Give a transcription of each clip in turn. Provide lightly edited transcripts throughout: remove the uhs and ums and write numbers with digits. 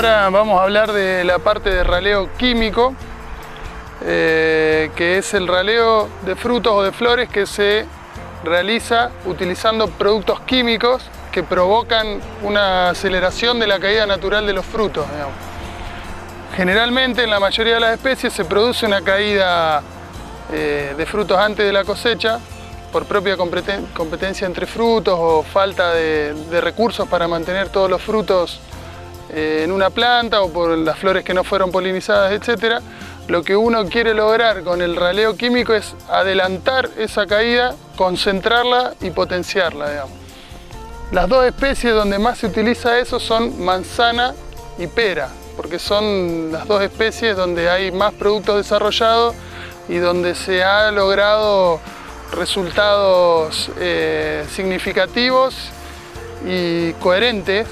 Ahora vamos a hablar de la parte de raleo químico, que es el raleo de frutos o de flores que se realiza utilizando productos químicos que provocan una aceleración de la caída natural de los frutos, digamos. Generalmente en la mayoría de las especies se produce una caída de frutos antes de la cosecha por propia competencia entre frutos o falta de recursos para mantener todos los frutos en una planta o por las flores que no fueron polinizadas, etc. Lo que uno quiere lograr con el raleo químico es adelantar esa caída, concentrarla y potenciarla, digamos. Las dos especies donde más se utiliza eso son manzana y pera, porque son las dos especies donde hay más productos desarrollados y donde se ha logrado resultados significativos y coherentes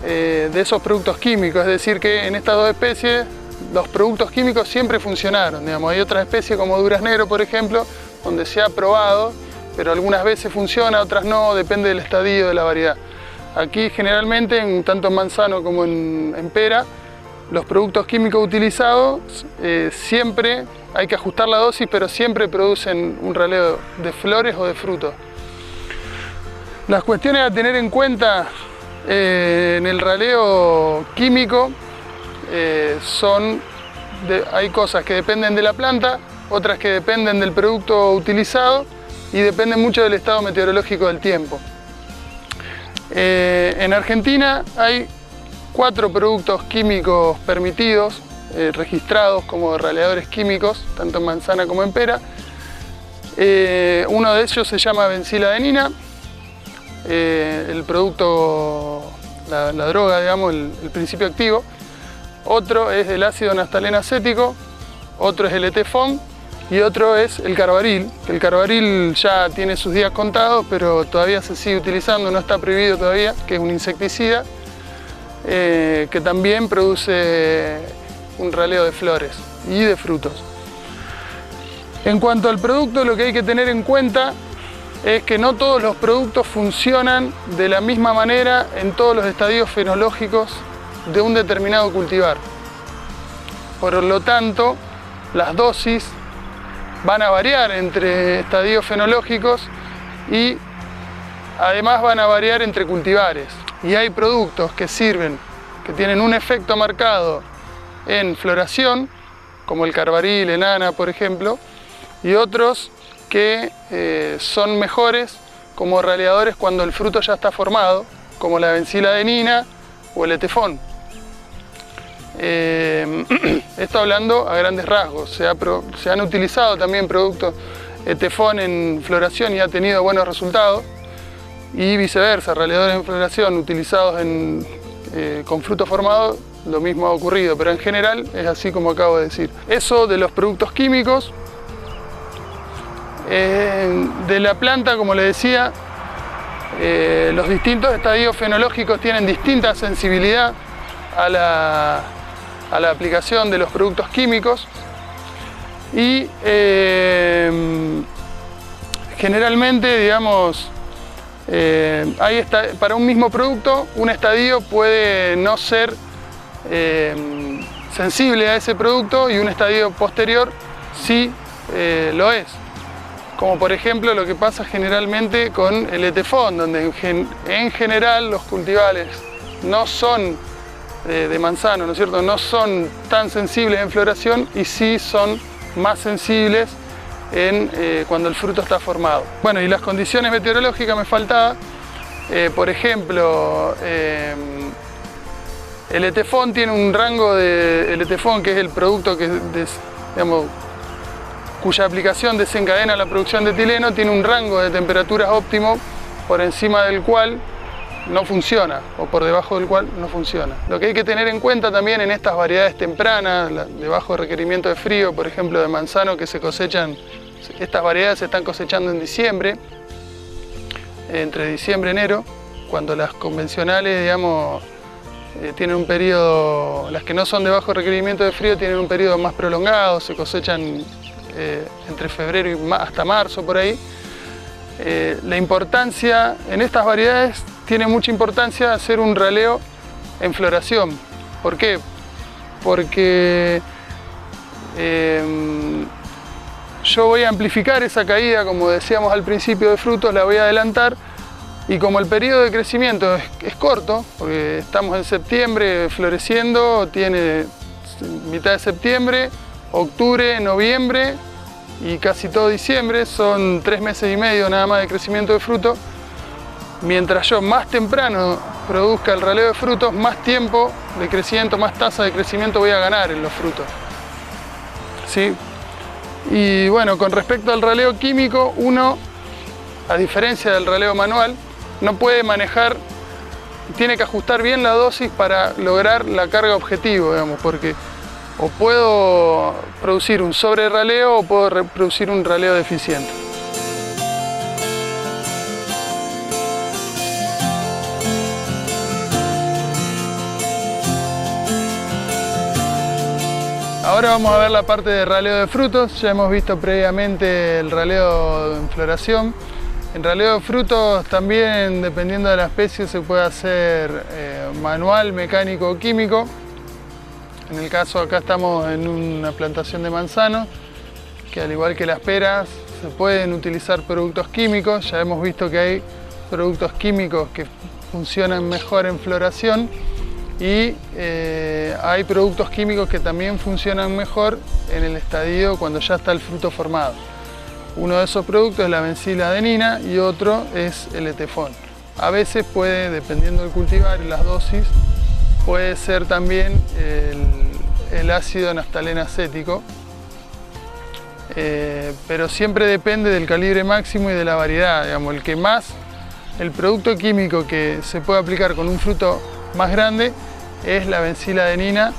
de esos productos químicos. Es decir, que en estas dos especies los productos químicos siempre funcionaron, digamos. Hay otras especies como duraznero, por ejemplo, donde se ha probado, pero algunas veces funciona, otras no, depende del estadio de la variedad. Aquí generalmente, tanto en manzano como en pera, los productos químicos utilizados siempre hay que ajustar la dosis, pero siempre producen un raleo de flores o de frutos. Las cuestiones a tener en cuenta en el raleo químico hay cosas que dependen de la planta, otras que dependen del producto utilizado y dependen mucho del estado meteorológico del tiempo. En Argentina hay 4 productos químicos permitidos, registrados como raleadores químicos, tanto en manzana como en pera. Uno de ellos se llama benciladenina, el producto, la droga, digamos, el principio activo. Otro es el ácido naftaleno acético, otro es el etefón y otro es el carbaril. El carbaril ya tiene sus días contados, pero todavía se sigue utilizando, no está prohibido todavía, que es un insecticida que también produce un raleo de flores y de frutos. En cuanto al producto, lo que hay que tener en cuenta es que no todos los productos funcionan de la misma manera en todos los estadios fenológicos de un determinado cultivar. Por lo tanto, las dosis van a variar entre estadios fenológicos y además van a variar entre cultivares. Y hay productos que sirven, que tienen un efecto marcado en floración, como el carbaril, enana, por ejemplo, y otros que son mejores como raleadores cuando el fruto ya está formado, como la benciladenina o el etefón. Esto hablando a grandes rasgos. Se han utilizado también productos etefón en floración y ha tenido buenos resultados, y viceversa, raleadores en floración utilizados con fruto formado, lo mismo ha ocurrido, pero en general es así como acabo de decir. Eso de los productos químicos. De la planta, como les decía, los distintos estadios fenológicos tienen distinta sensibilidad a la aplicación de los productos químicos y generalmente, digamos, para un mismo producto, un estadio puede no ser sensible a ese producto y un estadio posterior sí lo es. Como por ejemplo lo que pasa generalmente con el etefón, donde en general los cultivares no son de manzano, ¿no es cierto? No son tan sensibles en floración y sí son más sensibles cuando el fruto está formado. Bueno, y las condiciones meteorológicas me faltaba. Por ejemplo, el etefón tiene un rango el etefón, que es el producto que digamos, cuya aplicación desencadena la producción de etileno, tiene un rango de temperaturas óptimo por encima del cual no funciona, o por debajo del cual no funciona. Lo que hay que tener en cuenta también en estas variedades tempranas, de bajo requerimiento de frío, por ejemplo de manzano, que se cosechan, estas variedades se están cosechando en diciembre, entre diciembre y enero, cuando las convencionales, digamos, tienen un periodo, las que no son de bajo requerimiento de frío tienen un periodo más prolongado, se cosechan entre febrero y hasta marzo, por ahí. La importancia en estas variedades, tiene mucha importancia hacer un raleo en floración, ¿Por qué? Porque yo voy a amplificar esa caída, como decíamos al principio, de frutos, la voy a adelantar, y como el periodo de crecimiento es corto, porque estamos en septiembre floreciendo, tiene mitad de septiembre, octubre, noviembre y casi todo diciembre, son 3 meses y medio nada más de crecimiento de fruto. Mientras yo más temprano produzca el raleo de frutos, más tiempo de crecimiento, más tasa de crecimiento voy a ganar en los frutos. ¿Sí? Y bueno, con respecto al raleo químico, uno, a diferencia del raleo manual, no puede manejar, tiene que ajustar bien la dosis para lograr la carga objetivo, digamos, porque o puedo producir un sobre raleo o puedo producir un raleo deficiente. Ahora vamos a ver la parte de raleo de frutos. Ya hemos visto previamente el raleo en floración. En raleo de frutos también, dependiendo de la especie, se puede hacer manual, mecánico o químico. En el caso acá estamos en una plantación de manzanos, que al igual que las peras, se pueden utilizar productos químicos. Ya hemos visto que hay productos químicos que funcionan mejor en floración y hay productos químicos que también funcionan mejor en el estadio cuando ya está el fruto formado. Uno de esos productos es la benciladenina y otro es el etefón. A veces puede, dependiendo del cultivar y las dosis, puede ser también el ácido naftaleno acético, pero siempre depende del calibre máximo y de la variedad. Digamos, el producto químico que se puede aplicar con un fruto más grande es la benciladenina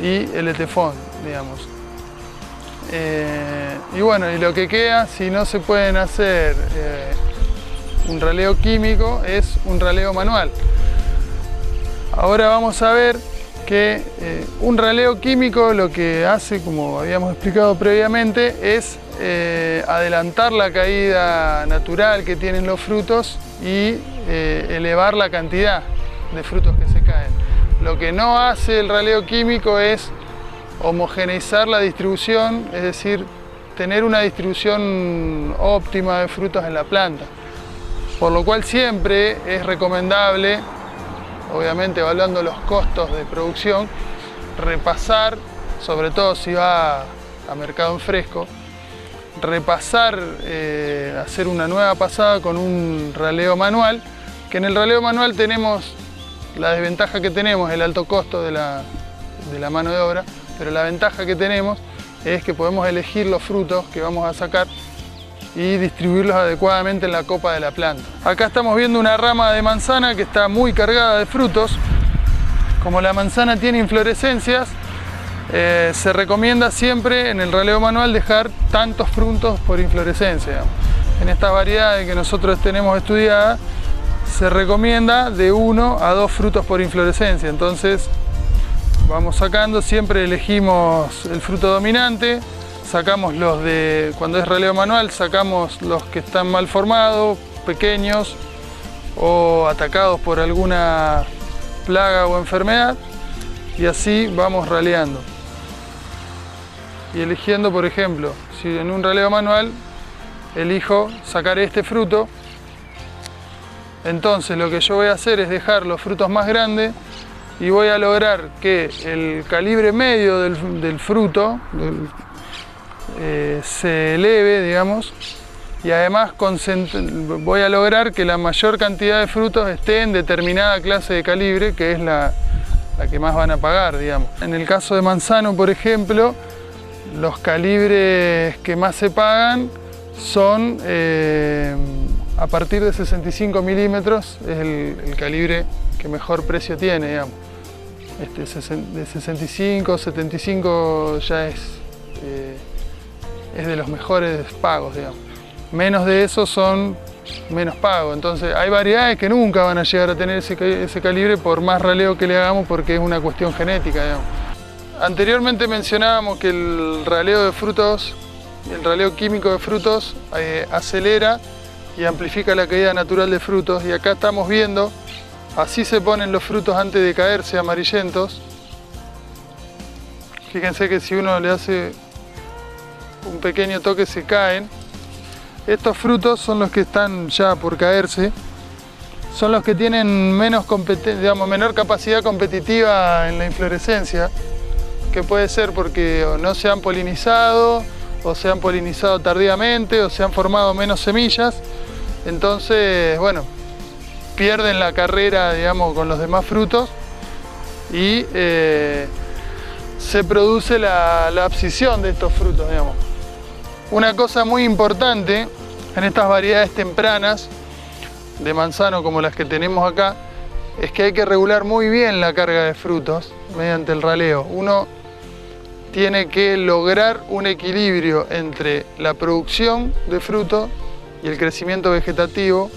y el etefón, digamos. Y bueno, y lo que queda, si no se pueden hacer un raleo químico, es un raleo manual. Ahora vamos a ver que un raleo químico lo que hace, como habíamos explicado previamente, es adelantar la caída natural que tienen los frutos y elevar la cantidad de frutos que se caen. Lo que no hace el raleo químico es homogeneizar la distribución, es decir, tener una distribución óptima de frutos en la planta. Por lo cual siempre es recomendable, obviamente evaluando los costos de producción, repasar, sobre todo si va a mercado en fresco, repasar, hacer una nueva pasada con un raleo manual, que en el raleo manual tenemos la desventaja que tenemos, el alto costo de la mano de obra, pero la ventaja que tenemos es que podemos elegir los frutos que vamos a sacar y distribuirlos adecuadamente en la copa de la planta. Acá estamos viendo una rama de manzana que está muy cargada de frutos. Como la manzana tiene inflorescencias, se recomienda siempre en el raleo manual dejar tantos frutos por inflorescencia. En estas variedades que nosotros tenemos estudiadas, se recomienda de 1 a 2 frutos por inflorescencia. Entonces vamos sacando, siempre elegimos el fruto dominante, sacamos los de, cuando es raleo manual, sacamos los que están mal formados, pequeños o atacados por alguna plaga o enfermedad, y así vamos raleando. Y eligiendo, por ejemplo, si en un raleo manual elijo sacar este fruto, entonces lo que yo voy a hacer es dejar los frutos más grandes y voy a lograr que el calibre medio del fruto se eleve, digamos, y además voy a lograr que la mayor cantidad de frutos esté en determinada clase de calibre, que es la que más van a pagar, digamos. En el caso de manzano, por ejemplo, los calibres que más se pagan son a partir de 65 milímetros, es el calibre que mejor precio tiene, digamos. De 65, 75 ya es de los mejores pagos, digamos. Menos de eso son menos pagos. Entonces hay variedades que nunca van a llegar a tener ese calibre por más raleo que le hagamos, porque es una cuestión genética, digamos. Anteriormente mencionábamos que el raleo de frutos, el raleo químico de frutos acelera y amplifica la caída natural de frutos, y acá estamos viendo, así se ponen los frutos antes de caerse amarillentos, Fíjense que si uno le hace un pequeño toque se caen. Estos frutos son los que están ya por caerse. Son los que tienen menor capacidad competitiva en la inflorescencia, que puede ser porque no se han polinizado, o se han polinizado tardíamente, o se han formado menos semillas. Entonces, bueno, pierden la carrera, digamos, con los demás frutos y se produce la abscisión de estos frutos, digamos. Una cosa muy importante en estas variedades tempranas de manzano como las que tenemos acá es que hay que regular muy bien la carga de frutos mediante el raleo. Uno tiene que lograr un equilibrio entre la producción de frutos y el crecimiento vegetativo,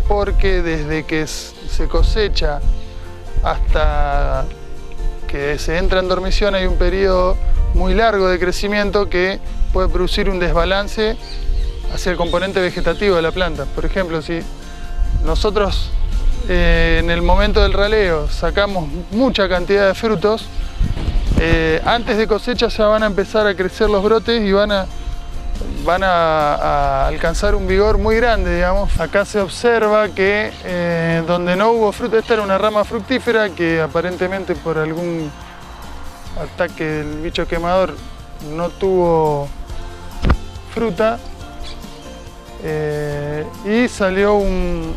porque desde que se cosecha hasta que se entra en dormición hay un periodo muy largo de crecimiento que puede producir un desbalance hacia el componente vegetativo de la planta. Por ejemplo, si nosotros en el momento del raleo sacamos mucha cantidad de frutos, antes de cosecha ya van a empezar a crecer los brotes y van a alcanzar un vigor muy grande, digamos. Acá se observa que donde no hubo fruto, esta era una rama fructífera que aparentemente por algún ataque del bicho quemador no tuvo fruta, y salió un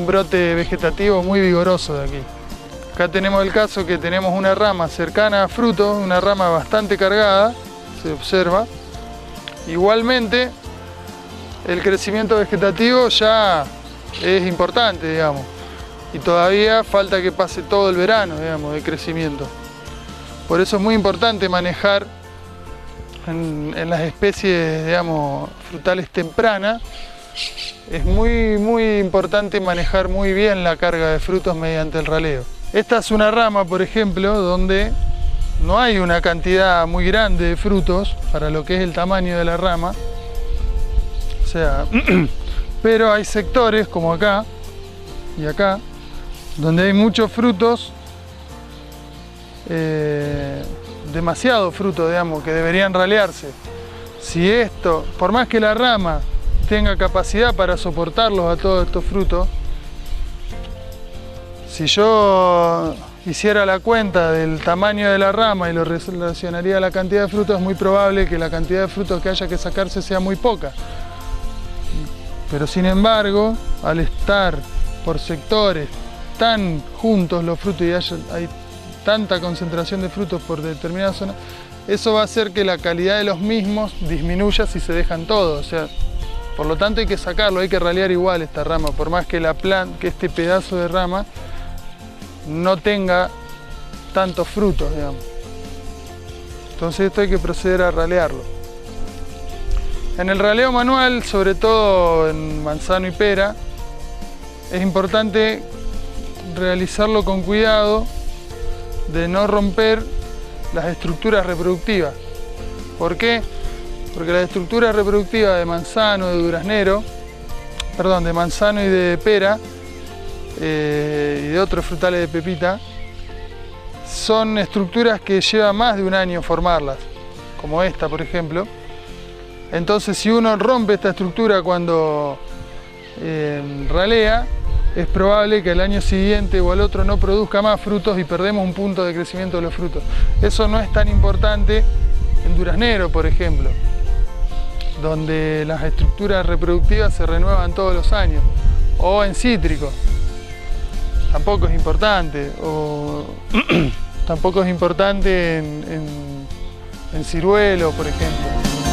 brote vegetativo muy vigoroso de aquí. Acá tenemos el caso que tenemos una rama cercana a frutos, una rama bastante cargada, se observa. Igualmente, el crecimiento vegetativo ya es importante, digamos, y todavía falta que pase todo el verano, digamos, de crecimiento. Por eso es muy importante manejar en las especies, digamos, frutales tempranas, es muy importante manejar muy bien la carga de frutos mediante el raleo. Esta es una rama, por ejemplo, donde no hay una cantidad muy grande de frutos para lo que es el tamaño de la rama, o sea, pero hay sectores como acá y acá, donde hay muchos frutos, demasiado frutos, digamos, que deberían ralearse. Si esto, por más que la rama tenga capacidad para soportarlos a todos estos frutos, si yo hiciera la cuenta del tamaño de la rama y lo relacionaría a la cantidad de frutos, es muy probable que la cantidad de frutos que haya que sacarse sea muy poca. Pero sin embargo, al estar por sectores tan juntos los frutos y hay tanta concentración de frutos por determinada zona, eso va a hacer que la calidad de los mismos disminuya si se dejan todos. O sea, por lo tanto hay que sacarlo, hay que ralear igual esta rama, por más que que este pedazo de rama no tenga tantos frutos, digamos. Entonces esto hay que proceder a ralearlo. En el raleo manual, sobre todo en manzano y pera, es importante realizarlo con cuidado de no romper las estructuras reproductivas. ¿Por qué? Porque las estructuras reproductivas de manzano, de duraznero, perdón, de manzano y de pera, y de otros frutales de pepita, son estructuras que lleva más de un año formarlas, como esta, por ejemplo. Entonces, si uno rompe esta estructura cuando ralea, es probable que al año siguiente o al otro no produzca más frutos y perdemos un punto de crecimiento de los frutos. Eso no es tan importante en duraznero, por ejemplo, donde las estructuras reproductivas se renuevan todos los años, o en cítricos. Tampoco es importante, o tampoco es importante en ciruelo, por ejemplo.